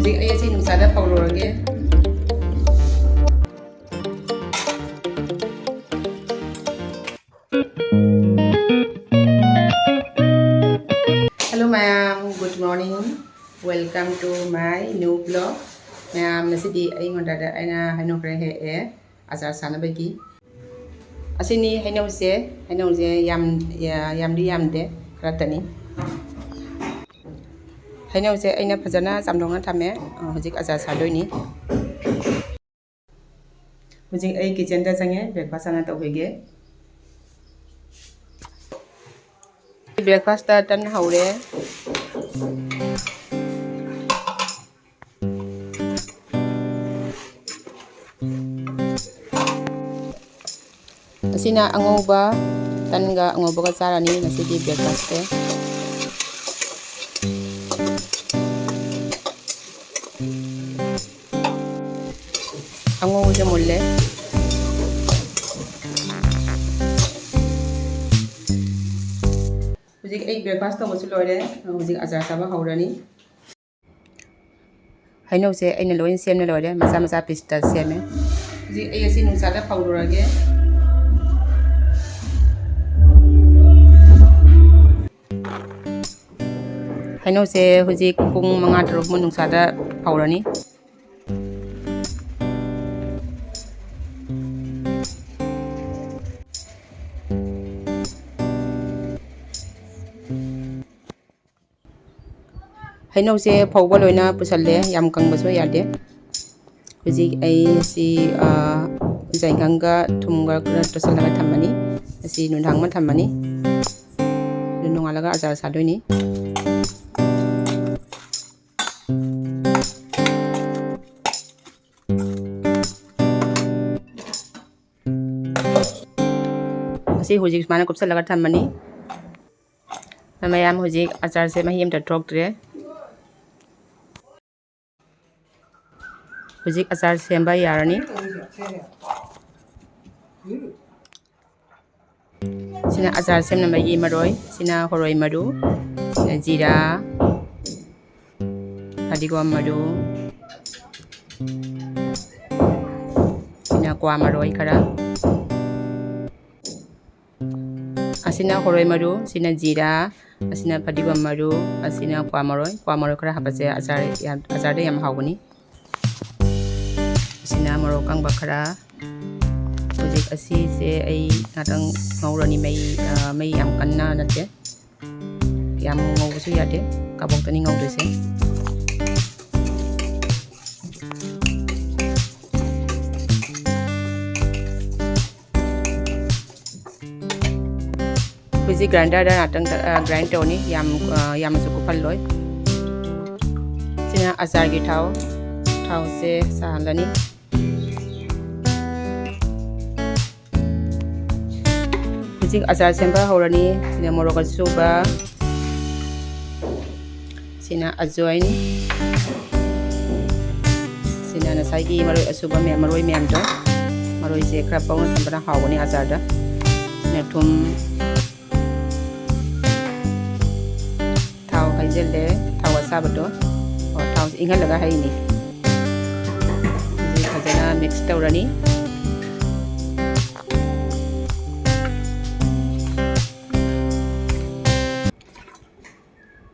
Hꯧzik ay si nusada paulorage. Hello ma'am, good morning. Welcome to my new vlog. Ma'am, nasidi ay ngodada ay na hanokre he azar sana bagi. Asini hainause yamde kratani. Hainause aina phajana samdonga thame hojik azar sadoini. Hojik ay kitchen da jange breakfast ana tawhege. Breakfast ta tan haure. Asina angoba tanga angoba ka sarani nasidi breakfast te. Angoba je mulle. Hujik ay breakfast to musu loire hujik azar saba haurani. Haino se ay na loin sem na loire masa pista seme. Hujik ay asi nusada paulorage. Haino se hujik pung mga drop mo nusada paulani. Haino se phawba loina pusalle yam kangbaso yade. Hujik ay si jainganga thumga kra tosalaga thammani asi nunhangma thammani. Nungalaga azar sadoini. Asi hujik mana kupsalaga thammani. Namayam hujik azar se mahiyam ta droktre. Hujik azar semba yarani. Sina azar sem na magi maroi, sina horoi madu, sina jira, adigwa madu, sina kwa maroi kara. Asina horoi madu, sina jira, asina padigwa madu, asina kwa maroi kara hapase azar de yam hawani. Sina marokang bakara. Hujik asi se ay natang ngaurani may yam kanna nate. Yam ngawusu yate kabong tani ngawdu se. Hujik grinder da natang grind tawni yam sukupal loy. Sina azar gi thau se sahalani. Hujik azar semba haurani sina morok suba, sina ajoin, sina nasagi maroi asuba maroi mem do maroi se kra pauna sambana hawani azar da sina thum thau haijelle thau asaba do thau ingal laga haini. Hujik khajana mix tawrani.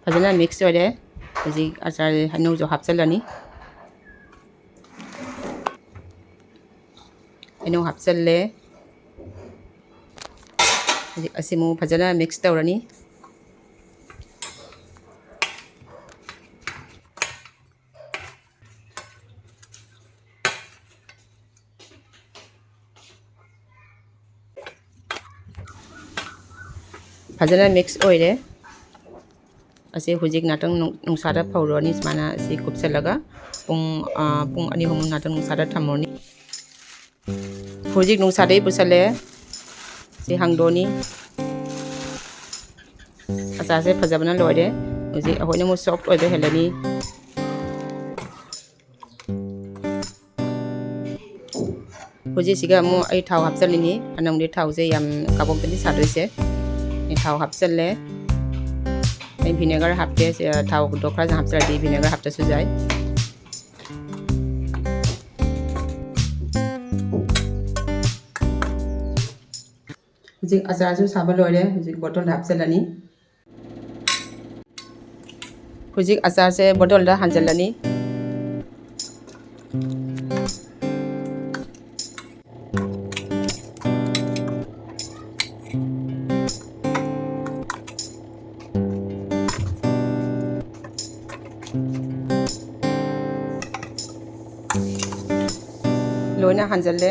Fajana mix ore hujik azar hanu jo hapsalani. Hanu hapsalle hujik asimu fajana mix tawrani. Fajana mix oire. Asi hujik natang nungsada pauroni semana si kupsalaga pung ani hum natang nungsada thamorni. Hujik nungsadai pusale si hangdoni azar se phajabana loire. Hujik ahoina mo soft oibe helani. Hujik siga mo ai thau hapsalini anang de thau je yam kabong tani sadoise. Ni thau hapsalle vinegar hapte thau dokra hapsala di vinegar hapta sujai ꯍꯧꯖꯤꯛ ꯑꯆꯥꯔꯁꯨ ꯁꯥꯕ ꯂꯣꯏꯔꯦ ꯍꯧꯖꯤꯛ ꯕꯣꯇꯜꯗ ꯍꯥꯞꯆꯤꯜꯂꯅꯤ ꯍꯧꯖꯤꯛ ꯑꯆꯥꯔꯁꯦ ꯕꯣꯇꯜꯗ ꯍꯥꯟꯖꯤꯜꯂꯅꯤ ꯂꯣꯏꯅ ꯍꯥꯟꯖꯜꯂꯦ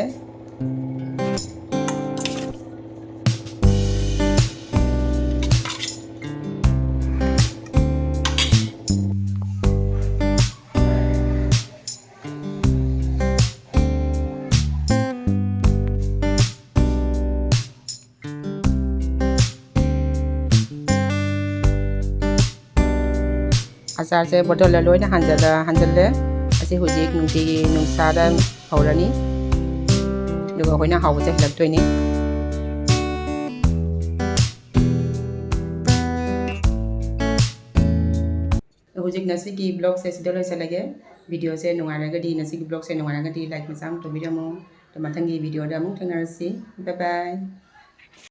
ꯑꯆꯥꯔꯁꯦ ꯕꯣꯇꯜꯗ ꯂꯣꯏꯅ ꯍꯥꯟꯖꯜꯂꯦ ꯑꯁꯤ ꯍꯧꯖꯤꯛ ꯅꯨꯡꯇꯤꯒꯤ ꯅꯨꯡꯁꯥꯗ ꯐꯧꯔꯅꯤ ꯑꯗꯨꯒ ꯑꯩꯈꯣꯏꯅ ꯍꯥꯎꯕꯁꯦ ꯍꯦꯜꯂꯛꯇꯣꯏꯅꯤ ꯍꯧꯖꯤꯛ ꯉꯁꯤꯒꯤ ꯕ꯭ꯂꯣꯒꯁꯦ ꯁꯤꯗ ꯂꯣꯏꯁꯤꯜꯂꯒꯦ ꯚꯤꯗꯤꯑꯣꯁꯦ ꯅꯨꯡꯉꯥꯏꯔꯒꯗꯤ ꯉꯁꯤꯒꯤ ꯕ꯭ꯂꯣꯒꯁꯦ ꯅꯨꯡꯉꯥꯏꯔꯒꯗꯤ ꯂꯥꯏꯛ ꯃꯆꯥ ꯑꯃ ꯇꯧꯕꯤꯔꯝꯃꯣ ꯃꯊꯪꯒꯤ ꯚꯤꯗꯤꯑꯣꯗ ꯑꯃꯨꯛ ꯊꯦꯡꯅꯔꯁꯤ ꯕꯥꯏ ꯕꯥꯏ